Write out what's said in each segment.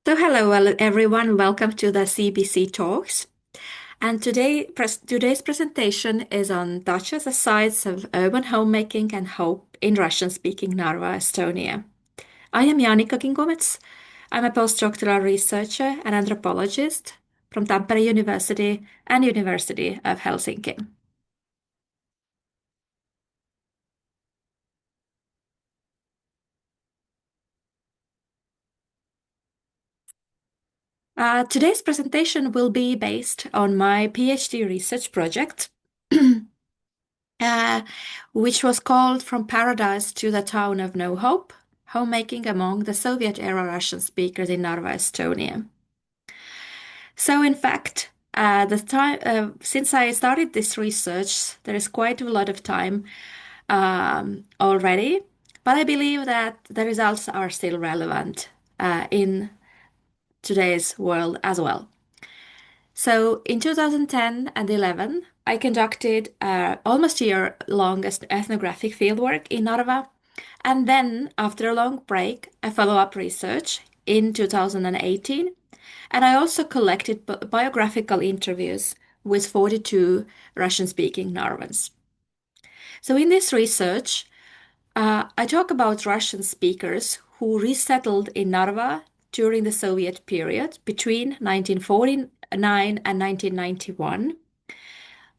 So hello everyone, welcome to the CBC Talks. And today's presentation is on Dachas, the sites of urban homemaking and hope in Russian-speaking Narva, Estonia. I am Jaanika Kingumets. I'm a postdoctoral researcher and anthropologist from Tampere University and University of Helsinki. Today's presentation will be based on my PhD research project uh, which was called From Paradise to the Town of No Hope, Homemaking Among the Soviet-era Russian Speakers in Narva, Estonia. So in fact, since I started this research, there is quite a lot of time already, but I believe that the results are still relevant in today's world as well. So in 2010 and 11, I conducted almost a year-long ethnographic fieldwork in Narva. And then, after a long break, a follow-up research in 2018. And I also collected biographical interviews with 42 Russian-speaking Narvans. So in this research, I talk about Russian speakers who resettled in Narva during the Soviet period between 1949 and 1991.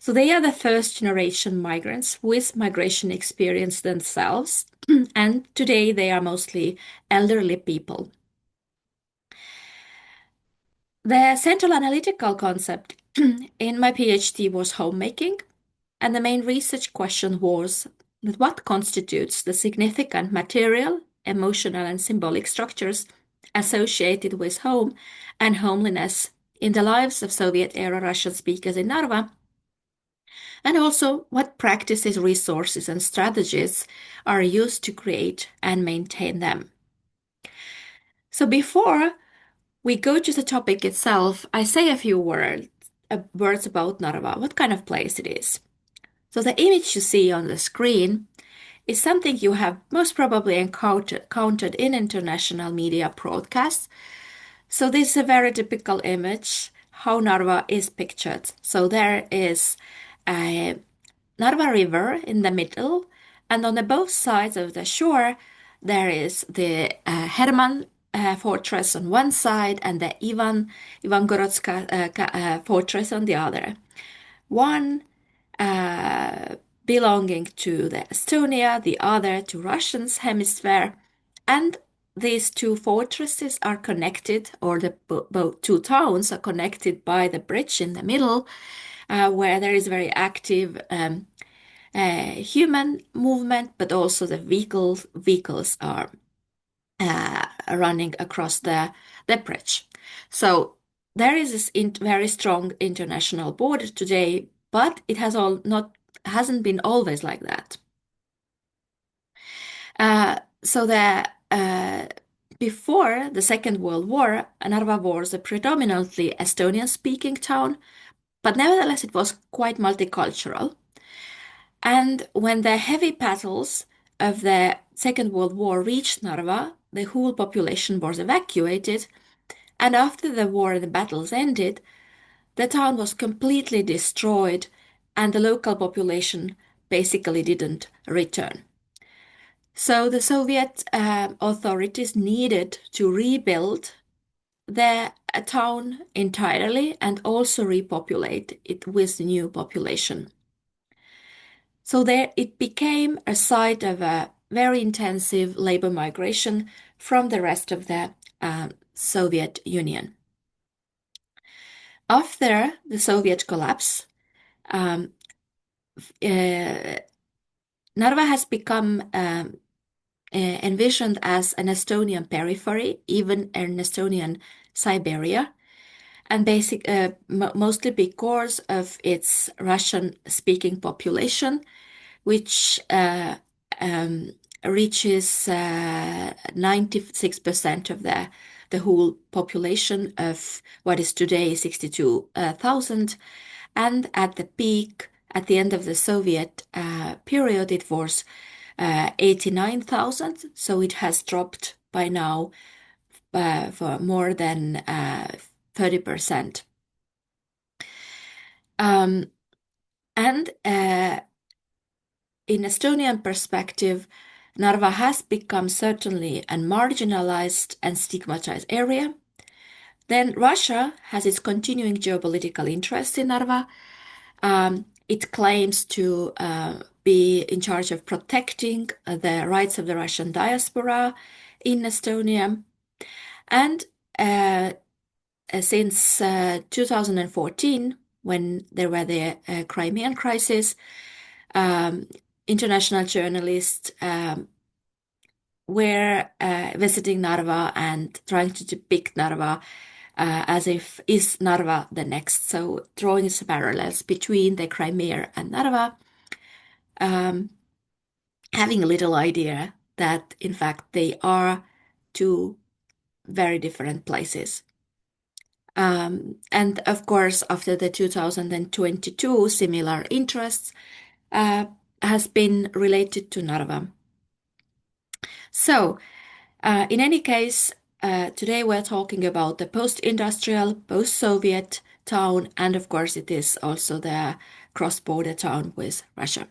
So they are the first generation migrants with migration experience themselves, and today they are mostly elderly people. The central analytical concept in my PhD was homemaking, and the main research question was that what constitutes the significant material, emotional, and symbolic structures associated with home and homeliness in the lives of Soviet-era Russian speakers in Narva, and also what practices, resources, and strategies are used to create and maintain them. So before we go to the topic itself, I say a few words about Narva, what kind of place it is. So the image you see on the screen is something you have most probably encountered in international media broadcasts. So this is a very typical image how Narva is pictured. So there is a Narva River in the middle, and on the both sides of the shore, there is the Herman fortress on one side and the Ivangorodska fortress on the other. One uh, belonging to the Estonia, the other to Russian's hemisphere, and these two fortresses are connected, or the both two towns are connected by the bridge in the middle, where there is very active human movement, but also the vehicles are running across the bridge. So there is this very strong international border today, but it hasn't been always like that. So the before the Second World War, Narva was a predominantly Estonian-speaking town, but nevertheless it was quite multicultural. And when the heavy battles of the Second World War reached Narva, the whole population was evacuated, and after the war and the battles ended, the town was completely destroyed, and the local population basically didn't return. So the Soviet authorities needed to rebuild the town entirely and also repopulate it with new population. So there it became a site of a very intensive labor migration from the rest of the Soviet Union. After the Soviet collapse, um, uh, Narva has become envisioned as an Estonian periphery, even an Estonian Siberia, and mostly because of its Russian-speaking population, which um, reaches 96% of the whole population of what is today 62,000. And at the peak, at the end of the Soviet period, it was 89,000. So it has dropped by now for more than 30%. Um, and in Estonian perspective, Narva has become certainly a marginalized and stigmatized area. Then Russia has its continuing geopolitical interest in Narva. It claims to be in charge of protecting the rights of the Russian diaspora in Estonia. And since 2014, when there were the Crimean crisis, um, international journalists were visiting Narva and trying to depict Narva as if is Narva the next. So drawing some parallels between the Crimea and Narva, um, having a little idea that in fact they are two very different places. And of course, after the 2022, similar interests has been related to Narva. So, in any case, today we're talking about the post-industrial, post-Soviet town, and of course, it is also the cross-border town with Russia.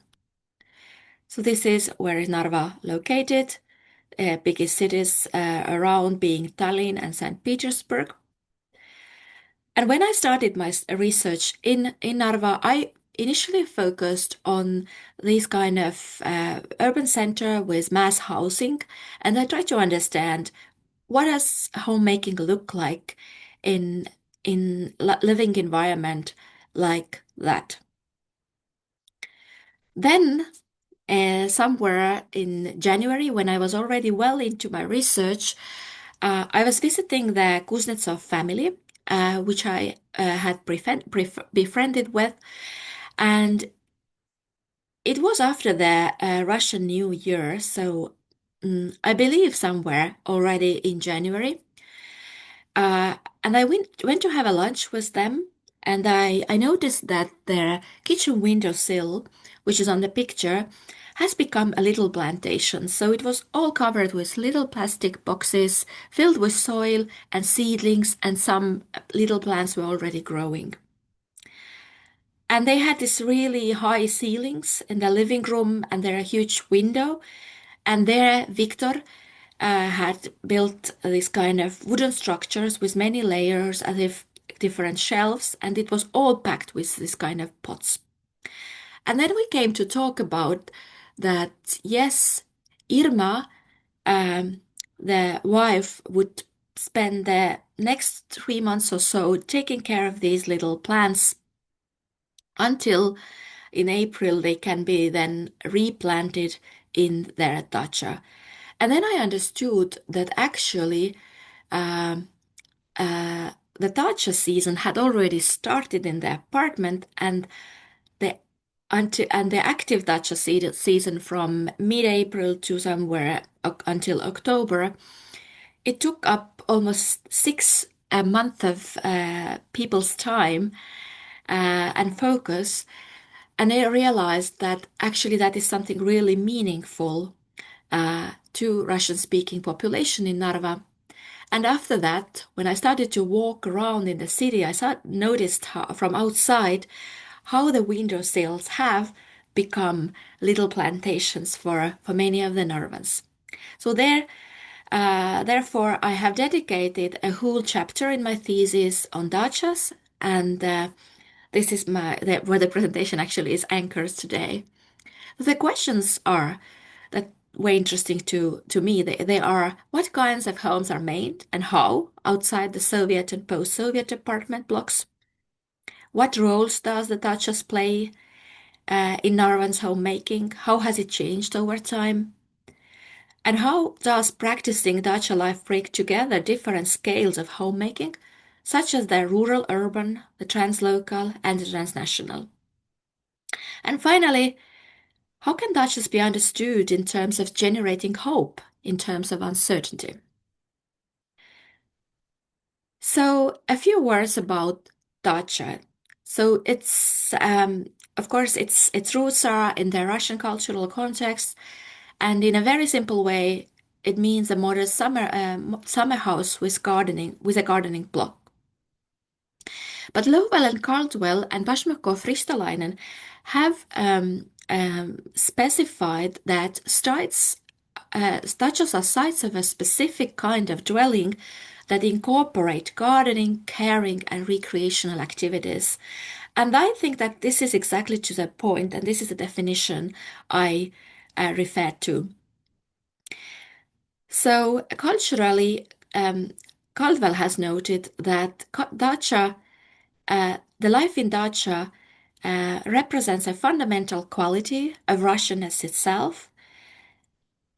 So this is where is Narva located, biggest cities around being Tallinn and St. Petersburg. And when I started my research in Narva, I initially focused on this kind of urban center with mass housing, and I tried to understand what does homemaking look like in living environment like that. Then, somewhere in January, when I was already well into my research, I was visiting the Kuznetsov family, which I had befriended with, and it was after the Russian New Year, so I believe somewhere already in January. And I went to have a lunch with them, and I noticed that their kitchen windowsill, which is on the picture, has become a little plantation. So it was all covered with little plastic boxes filled with soil and seedlings, and some little plants were already growing. And they had these really high ceilings in the living room, and there a huge window. And there, Victor had built these kind of wooden structures with many layers, as if different shelves, and it was all packed with this kind of pots. And then we came to talk about that, yes, Irma, the wife, would spend the next 3 months or so taking care of these little plants until in April they can be then replanted in their dacha. And then I understood that actually um, the dacha season had already started in the apartment, and the the active dacha season from mid-April to somewhere until October, it took up almost 6 months of people's time and focus. And I realized that actually that is something really meaningful to Russian-speaking population in Narva. And after that, when I started to walk around in the city, I noticed how, from outside how the windowsills have become little plantations for many of the Narvans. So therefore, I have dedicated a whole chapter in my thesis on Dachas, and this is where the presentation actually is anchors today. The questions are that were interesting to me. They are what kinds of homes are made and how outside the Soviet and post-Soviet apartment blocks. What roles does the Dachas play in Narvan's homemaking? How has it changed over time? And how does practicing Dacha life bring together different scales of homemaking, such as the rural, urban, the translocal, and the transnational? And finally, how can Dachas be understood in terms of generating hope, in terms of uncertainty? So, a few words about Dacha. So, of course, its roots are in the Russian cultural context, and in a very simple way, it means a modest summer house with a gardening block. But Lowell and Caldwell and Bashmakov Ristolainen have specified that Dachas are sites of a specific kind of dwelling that incorporate gardening, caring, and recreational activities. And I think that this is exactly to the point, and this is the definition I refer to. So culturally, Caldwell has noted that the life in Dacha represents a fundamental quality of Russianness itself.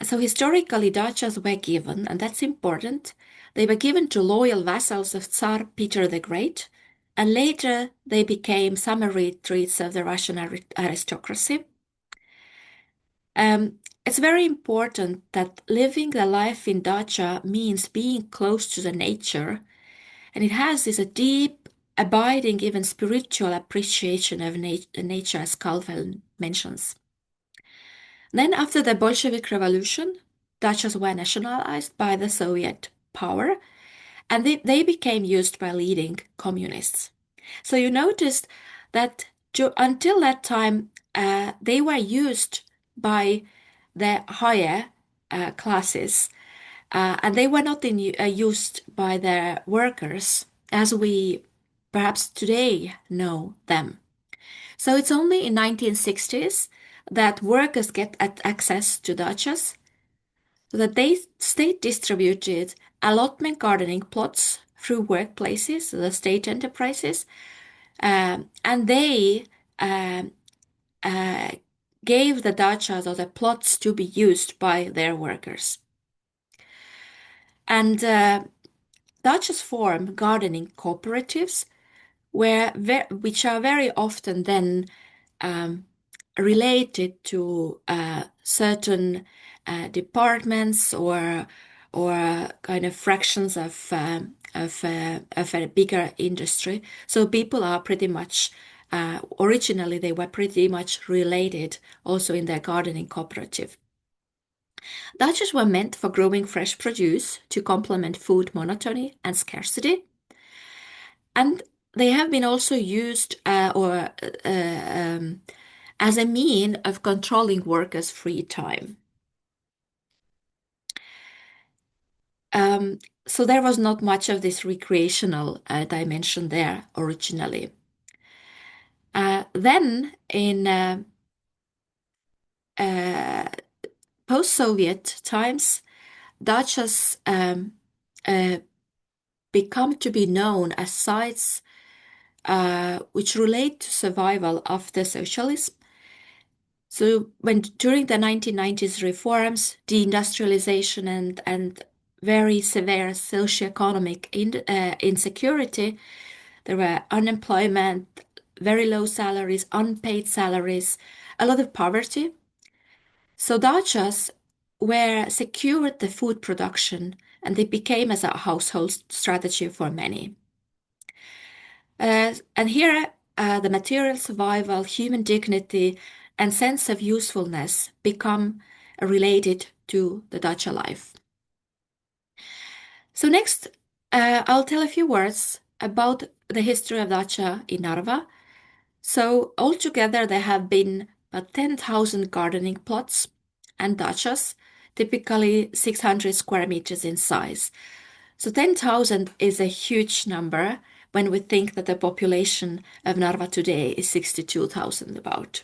So historically, Dachas were given, and that's important, they were given to loyal vassals of Tsar Peter the Great, and later they became summer retreats of the Russian aristocracy. It's very important that living the life in Dacha means being close to the nature, and it has this a deep, abiding, even spiritual appreciation of nature, as Caldwell mentions. Then, after the Bolshevik Revolution, Dachas were nationalized by the Soviet power, and they became used by leading communists. So you noticed that until that time, they were used by the higher classes, and they were not used by the workers as we perhaps today know them. So it's only in 1960s that workers get access to dachas, so that they state distributed allotment gardening plots through workplaces, the state enterprises, and they gave the dachas or the plots to be used by their workers. And dachas form gardening cooperatives, which are very often then related to certain departments or kind of fractions of a bigger industry. So people are pretty much originally they were pretty much related also in their gardening cooperative. Dachas were meant for growing fresh produce to complement food monotony and scarcity. And they have been also used as a mean of controlling workers' free time. So there was not much of this recreational dimension there originally. Then in post-Soviet times, dachas become to be known as sites which relate to survival after socialism. So during the 1990s reforms, deindustrialization and very severe socio-economic insecurity, there were unemployment, very low salaries, unpaid salaries, a lot of poverty. So dachas were secured the food production, and they became as a household strategy for many. And here, the material survival, human dignity, and sense of usefulness become related to the dacha life. So next, I'll tell a few words about the history of dacha in Narva. So altogether, there have been about 10,000 gardening plots and dachas, typically 600 square meters in size. So 10,000 is a huge number when we think that the population of Narva today is 62,000 about.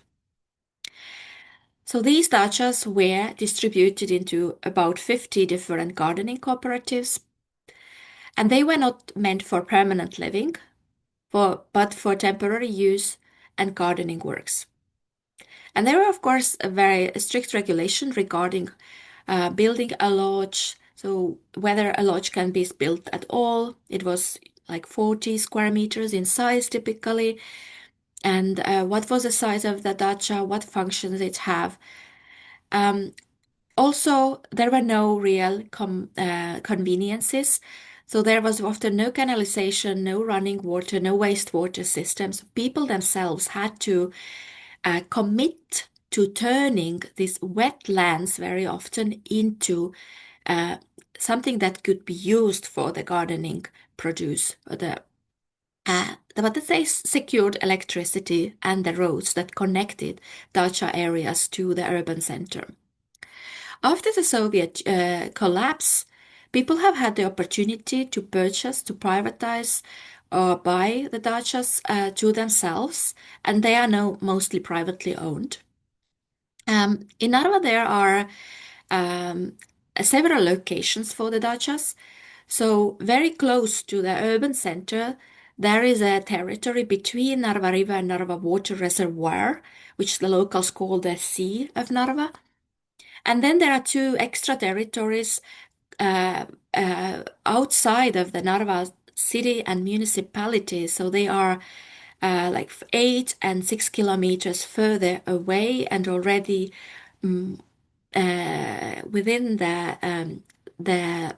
So these dachas were distributed into about 50 different gardening cooperatives, and they were not meant for permanent living, but for temporary use and gardening works. And there were, of course, a very strict regulation regarding building a lodge. So whether a lodge can be built at all, it was like 40 square meters in size typically. And what was the size of the dacha, what functions it have. Also, there were no real conveniences. So there was often no canalization, no running water, no wastewater systems. People themselves had to commit to turning these wetlands very often into uh, something that could be used for the gardening produce, but they secured electricity and the roads that connected dacha areas to the urban center. After the Soviet collapse, people have had the opportunity to purchase, to privatize, or buy the dachas to themselves, and they are now mostly privately owned. In Narva, there are um, several locations for the dachas. So, very close to the urban center, there is a territory between Narva River and Narva Water Reservoir, which the locals call the Sea of Narva. And then there are two extra territories uh, outside of the Narva city and municipality. So they are like 8 and 6 kilometers further away and already within the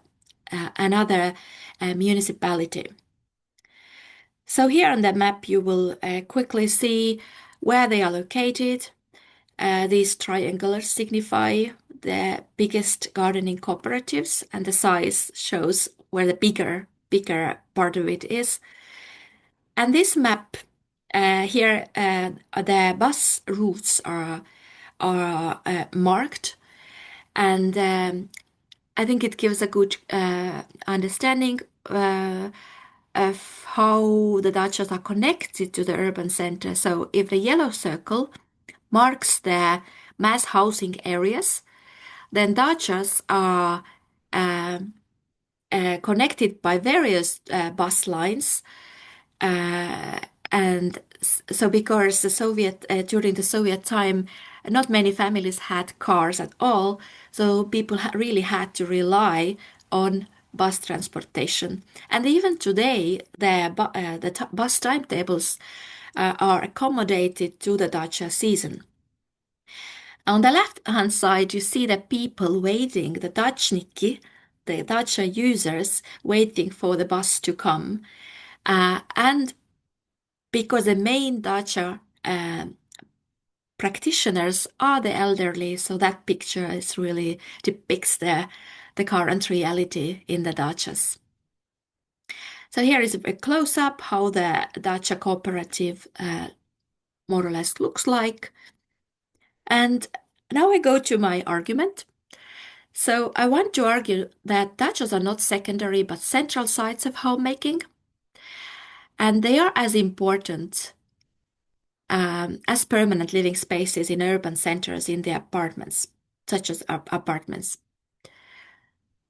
another municipality. So here on the map, you will quickly see where they are located. These triangles signify the biggest gardening cooperatives, and the size shows where the bigger part of it is. And this map here, the bus routes are marked, and I think it gives a good understanding of how the dachas are connected to the urban center. So if the yellow circle marks the mass housing areas, then dachas are connected by various bus lines. And so because the Soviet during the Soviet time, not many families had cars at all, so people really had to rely on bus transportation. And even today, the bus timetables are accommodated to the dacha season. On the left-hand side, you see the people waiting, the dachniki, the dacha users waiting for the bus to come. And because the main dacha practitioners are the elderly, so that picture is really depicts the current reality in the dachas. So here is a close-up how the dacha cooperative more or less looks like. And now I go to my argument. So I want to argue that dachas are not secondary but central sites of homemaking, and they are as important as permanent living spaces in urban centers in the apartments, such as apartments.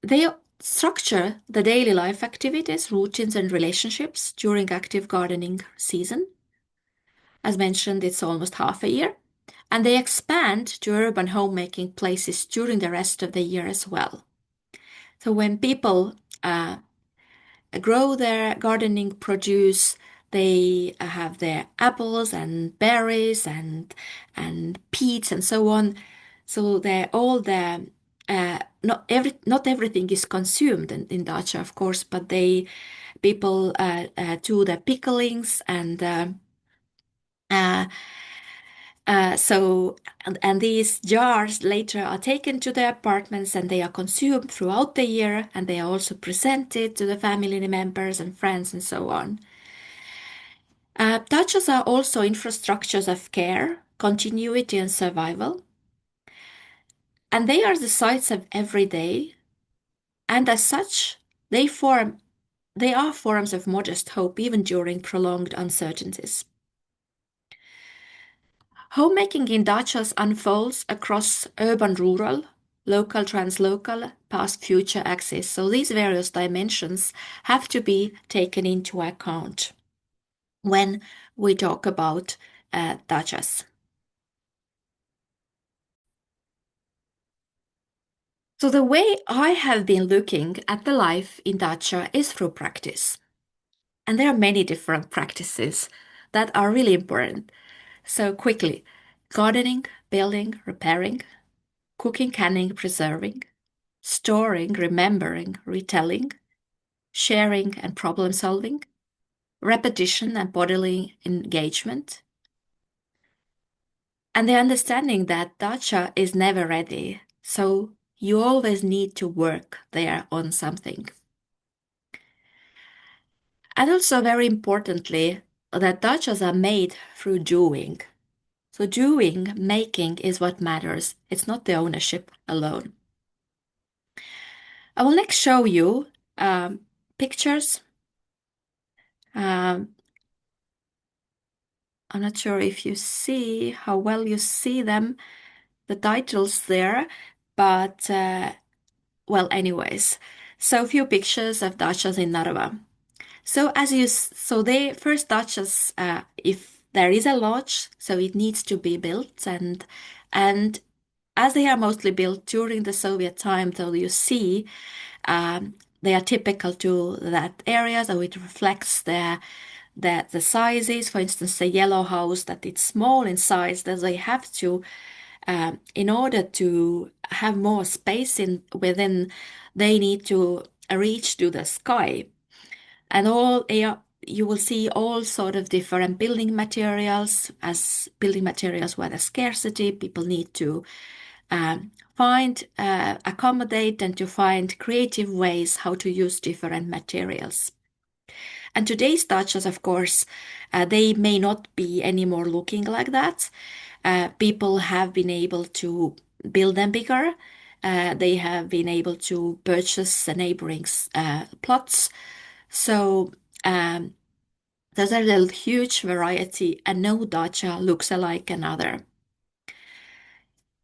They structure the daily life activities, routines, and relationships during active gardening season. As mentioned, it's almost half a year, and they expand to urban homemaking places during the rest of the year as well. So when people grow their gardening produce, they have their apples and berries and peats and so on. So they're all the not everything is consumed in Dacha, of course, but people do the picklings and uh, and these jars later are taken to the apartments and they are consumed throughout the year, and they are also presented to the family members and friends and so on. Dachas are also infrastructures of care, continuity, and survival, and they are the sites of every day, and as such, they are forms of modest hope even during prolonged uncertainties. Homemaking in dachas unfolds across urban-rural, local-translocal, past-future axis, so these various dimensions have to be taken into account when we talk about dachas. So the way I have been looking at the life in dacha is through practice. And there are many different practices that are really important. So quickly, gardening, building, repairing, cooking, canning, preserving, storing, remembering, retelling, sharing and problem solving, repetition and bodily engagement, and the understanding that dacha is never ready. So you always need to work there on something. And also, very importantly, that dachas are made through doing. So, doing, making is what matters. It's not the ownership alone. I will next show you pictures. Um, I'm not sure if you see how well you see them, the titles there, but well, anyways. So, a few pictures of dachas in Narva. So so they first Dachas, if there is a lodge, so it needs to be built, and as they are mostly built during the Soviet time, so you see, they are typical to that area, so it reflects the sizes. For instance, the yellow house, that it's small in size, that they have to, in order to have more space in within, they need to reach to the sky. And you will see all sort of different building materials. As building materials were a scarcity, people need to find, accommodate, and to find creative ways how to use different materials. And today's Dachas, of course, they may not be anymore looking like that. People have been able to build them bigger. They have been able to purchase the neighboring plots. So um, there's a huge variety, and no dacha looks alike another.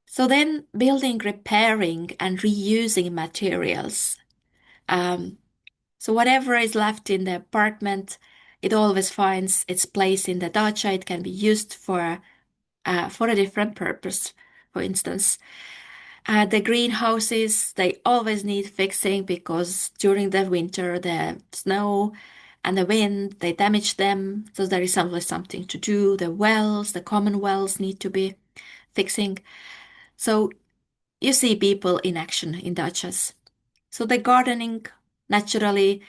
So then building, repairing, and reusing materials. Um, so whatever is left in the apartment, it always finds its place in the dacha. It can be used for a different purpose. For instance, the greenhouses, they always need fixing because during the winter, the snow and the wind, they damage them. So there is always something to do. The wells, the common wells need to be fixing. So you see people in action in dachas. So the gardening, naturally,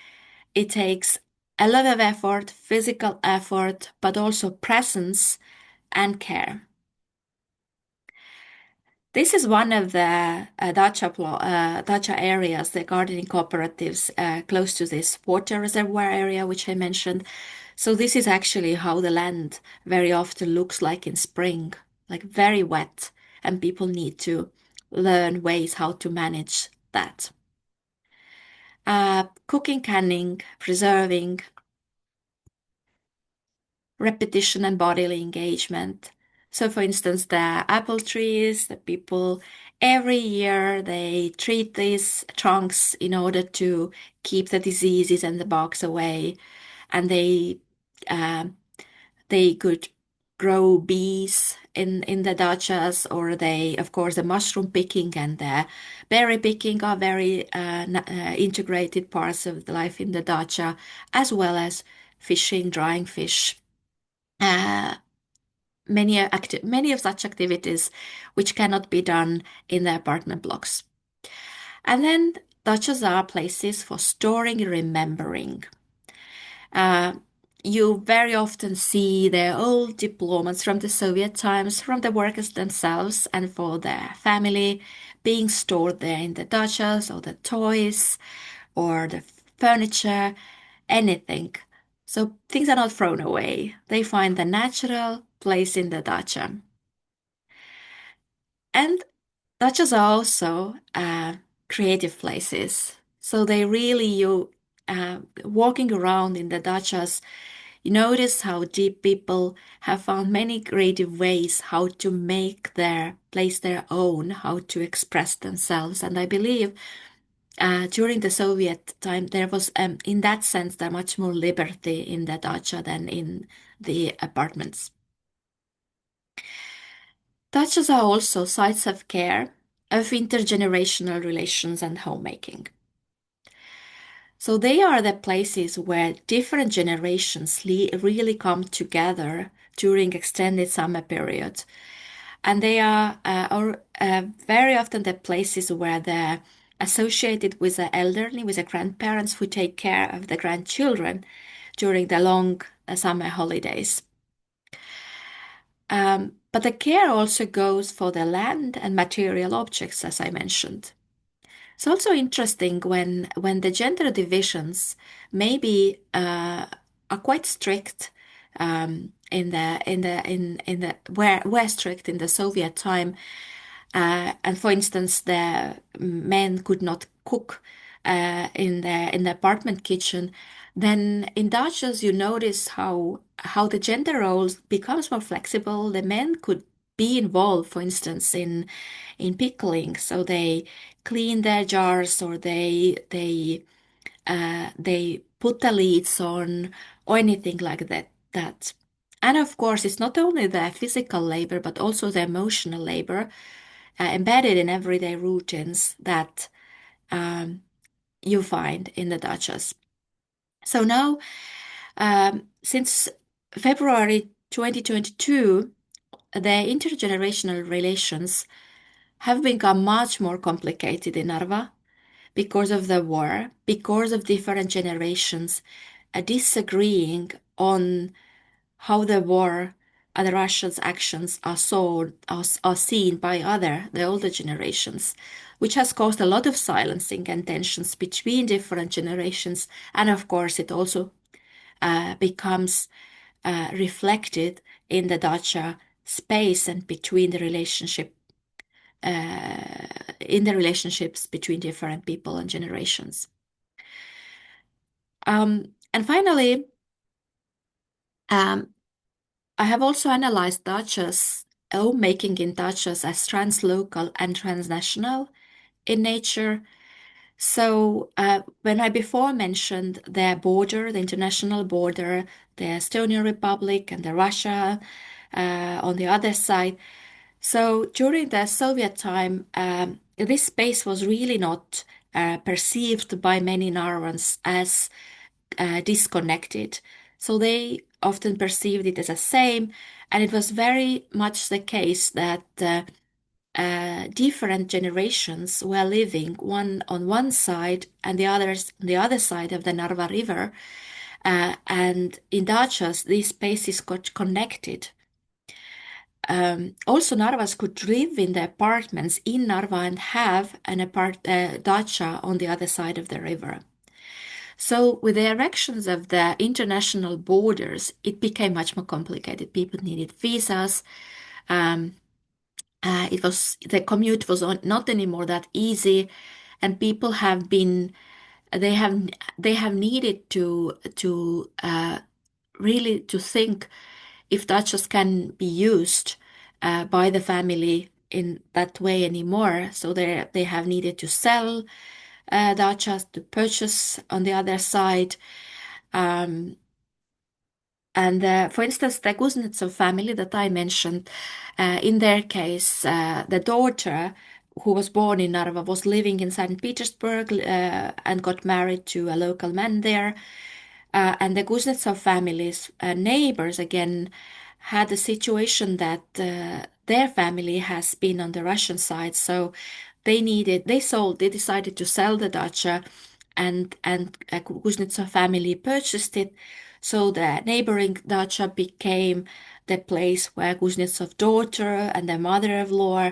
it takes a lot of effort, physical effort, but also presence and care. This is one of the dacha areas, the gardening cooperatives close to this water reservoir area, which I mentioned. So this is actually how the land very often looks like in spring, like very wet, and people need to learn ways how to manage that. Cooking, canning, preserving, repetition and bodily engagement. So, for instance, the apple trees, the people every year they treat these trunks in order to keep the diseases and the bugs away, and um, they could grow bees in the dachas, or they, of course, the mushroom picking and the berry picking are very integrated parts of the life in the dacha, as well as fishing, drying fish. Uh, many of such activities which cannot be done in the apartment blocks. And then dachas are places for storing and remembering. Uh, you very often see the old diplomas from the Soviet times, from the workers themselves and for their family, being stored there in the dachas, or the toys, or the furniture, anything. So things are not thrown away. They find the natural place in the dacha. And dachas are also creative places. So they really, walking around in the dachas, you notice how deep people have found many creative ways how to make their place their own, how to express themselves. And I believe during the Soviet time, there was, in that sense, there much more liberty in the dacha than in the apartments. Dachas are also sites of care, of intergenerational relations and homemaking. So they are the places where different generations really come together during extended summer period. And they are very often the places where they're associated with the elderly, with the grandparents who take care of the grandchildren during the long summer holidays. But the care also goes for the land and material objects, as I mentioned. It's also interesting when the gender divisions maybe are quite strict in the were strict in the Soviet time. And for instance, the men could not cook in the apartment kitchen. Then in Dachas, you notice how the gender roles becomes more flexible. The men could be involved, for instance, in pickling, so they clean their jars or they put the lids on or anything like that. And of course, it's not only the physical labor, but also the emotional labor embedded in everyday routines that you find in the Dachas. So now, since February 2022, the intergenerational relations have become much more complicated in Narva because of the war, because of different generations disagreeing on how the war and the Russians' actions are seen by the older generations, which has caused a lot of silencing and tensions between different generations. And of course, it also becomes reflected in the dacha space and between the relationship in the relationships between different people and generations. And finally, um, I have also analyzed Dachas, making in Dachas as translocal and transnational in nature. So when I before mentioned the border, the international border, the Estonian Republic and the Russia on the other side. So during the Soviet time, this space was really not perceived by many Narvans as disconnected. So they often perceived it as the same, and it was very much the case that different generations were living one on one side and the others on the other side of the Narva River. And in Dachas, these spaces got connected. Also, Narvas could live in the apartments in Narva and have an dacha on the other side of the river. So, with the erections of the international borders, it became much more complicated. People needed visas. Um, it was the commute was not anymore that easy, and people have been they have they have needed to really to think if Dutchess can be used by the family in that way anymore. So they have needed to sell Dutchess to purchase on the other side. Um, and for instance, the Kuznetsov family that I mentioned, in their case, the daughter who was born in Narva was living in St. Petersburg and got married to a local man there. And the Kuznetsov family's neighbors again had a situation that their family has been on the Russian side, so they decided to sell the dacha, and Kuznetsov family purchased it. So the neighboring dacha became the place where Kuznetsov's daughter and their mother-in-law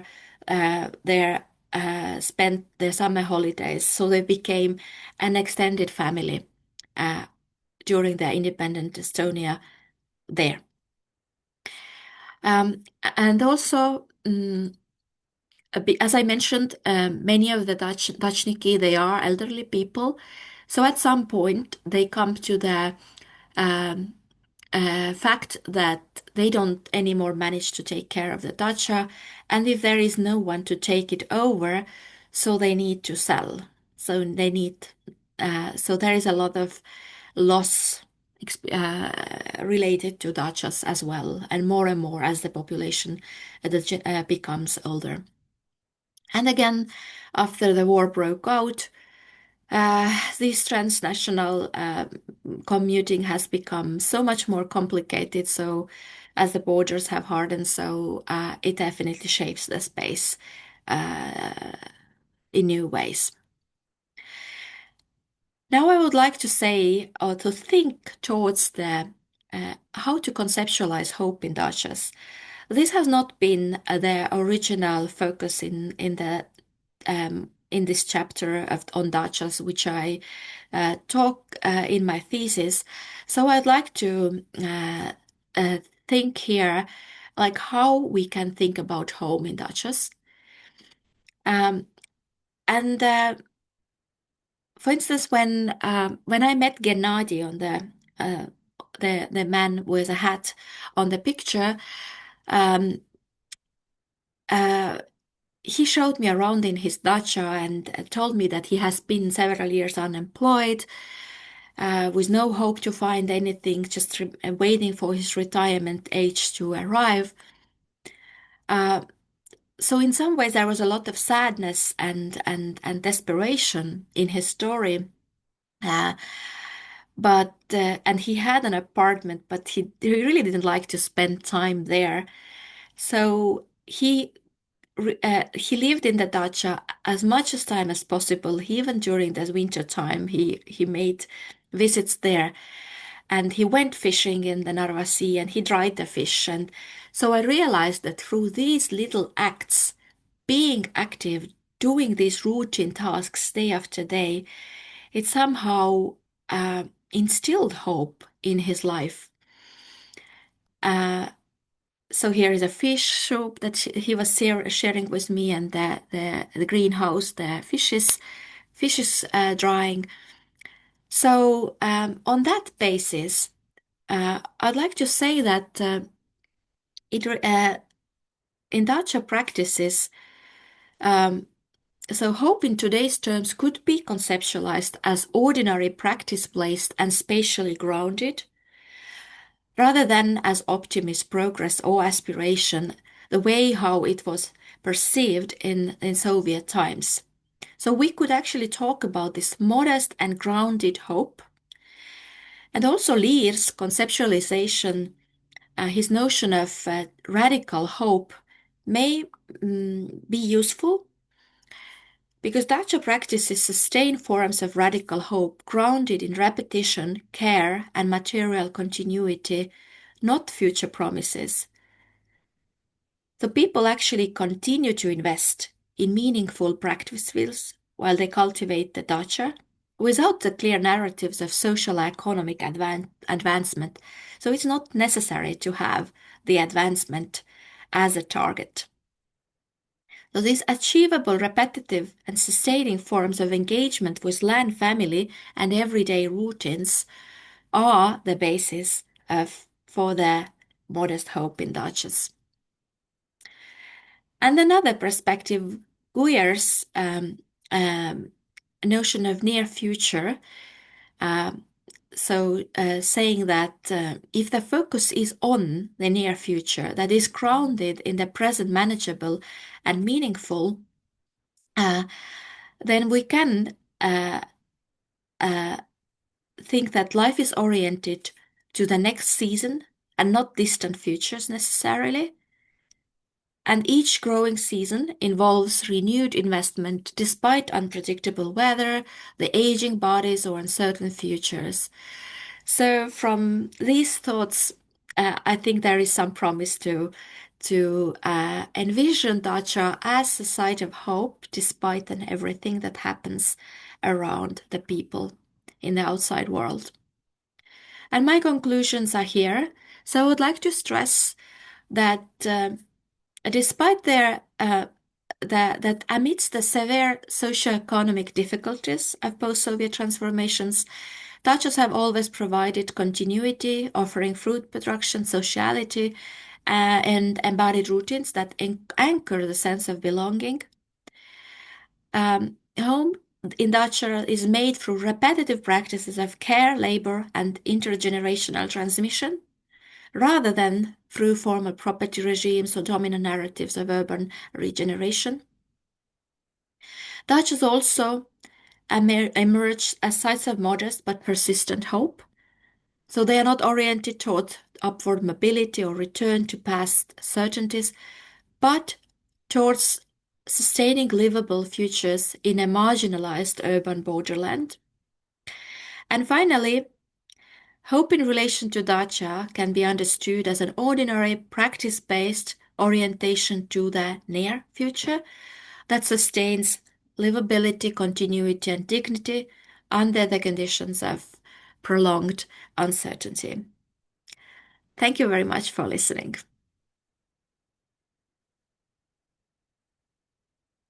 spent their summer holidays. So they became an extended family during the independent Estonia there. And also, as I mentioned, many of the Dachniki, they are elderly people. So at some point, they come to the um, fact that they don't anymore manage to take care of the dacha, and if there is no one to take it over, so they need to sell. So they need, so there is a lot of loss related to dachas as well, and more as the population becomes older. And again, after the war broke out, this transnational commuting has become so much more complicated. So, as the borders have hardened, so it definitely shapes the space uh, in new ways. Now, I would like to say or to think towards the how to conceptualize hope in Dachas. This has not been the original focus in the in this chapter on Dachas, which I talk in my thesis. So I'd like to think here, like how we can think about home in Dachas. And for instance, when I met Gennady on the man with a hat on the picture, um, uh, he showed me around in his dacha and told me that he has been several years unemployed, with no hope to find anything, just waiting for his retirement age to arrive. So in some ways, there was a lot of sadness and desperation in his story. Uh, but and he had an apartment, but he really didn't like to spend time there. So he lived in the dacha as much as time as possible. Even during the winter time, he made visits there, and he went fishing in the Narva Sea and he dried the fish. And so I realized that through these little acts, being active, doing these routine tasks day after day, it somehow instilled hope in his life. So here is a fish soup that he was sharing with me, and the greenhouse, the fishes drying. So on that basis, I'd like to say that it in Dacha practices, um, so hope in today's terms could be conceptualized as ordinary practice-based and spatially grounded, rather than as optimism, progress, or aspiration, the way how it was perceived in Soviet times. So we could actually talk about this modest and grounded hope. And also Lear's conceptualization, his notion of radical hope may be useful because Dacha practices sustain forms of radical hope grounded in repetition, care, and material continuity, not future promises. So people actually continue to invest in meaningful practice fields while they cultivate the Dacha without the clear narratives of social economic advancement. So it's not necessary to have the advancement as a target. So these achievable, repetitive, and sustaining forms of engagement with land, family, and everyday routines are the basis for the modest hope in Dachas. And another perspective, Guyer's um, notion of near future, saying that if the focus is on the near future, that is grounded in the present, manageable and meaningful, then we can think that life is oriented to the next season and not distant futures necessarily. And each growing season involves renewed investment despite unpredictable weather, the aging bodies, or uncertain futures. So, from these thoughts, I think there is some promise to envision Dacha as a site of hope, despite everything that happens around the people in the outside world. And my conclusions are here. So, I would like to stress that despite that amidst the severe socio-economic difficulties of post-Soviet transformations, Dachas have always provided continuity, offering food production, sociality, and embodied routines that anchor the sense of belonging. Home in Dacha is made through repetitive practices of care, labor, and intergenerational transmission, rather than through formal property regimes or dominant narratives of urban regeneration. Dachas also emerge as sites of modest but persistent hope. So they are not oriented toward upward mobility or return to past certainties, but towards sustaining livable futures in a marginalized urban borderland. And finally, hope in relation to Dacha can be understood as an ordinary practice-based orientation to the near future that sustains livability, continuity, and dignity under the conditions of prolonged uncertainty. Thank you very much for listening.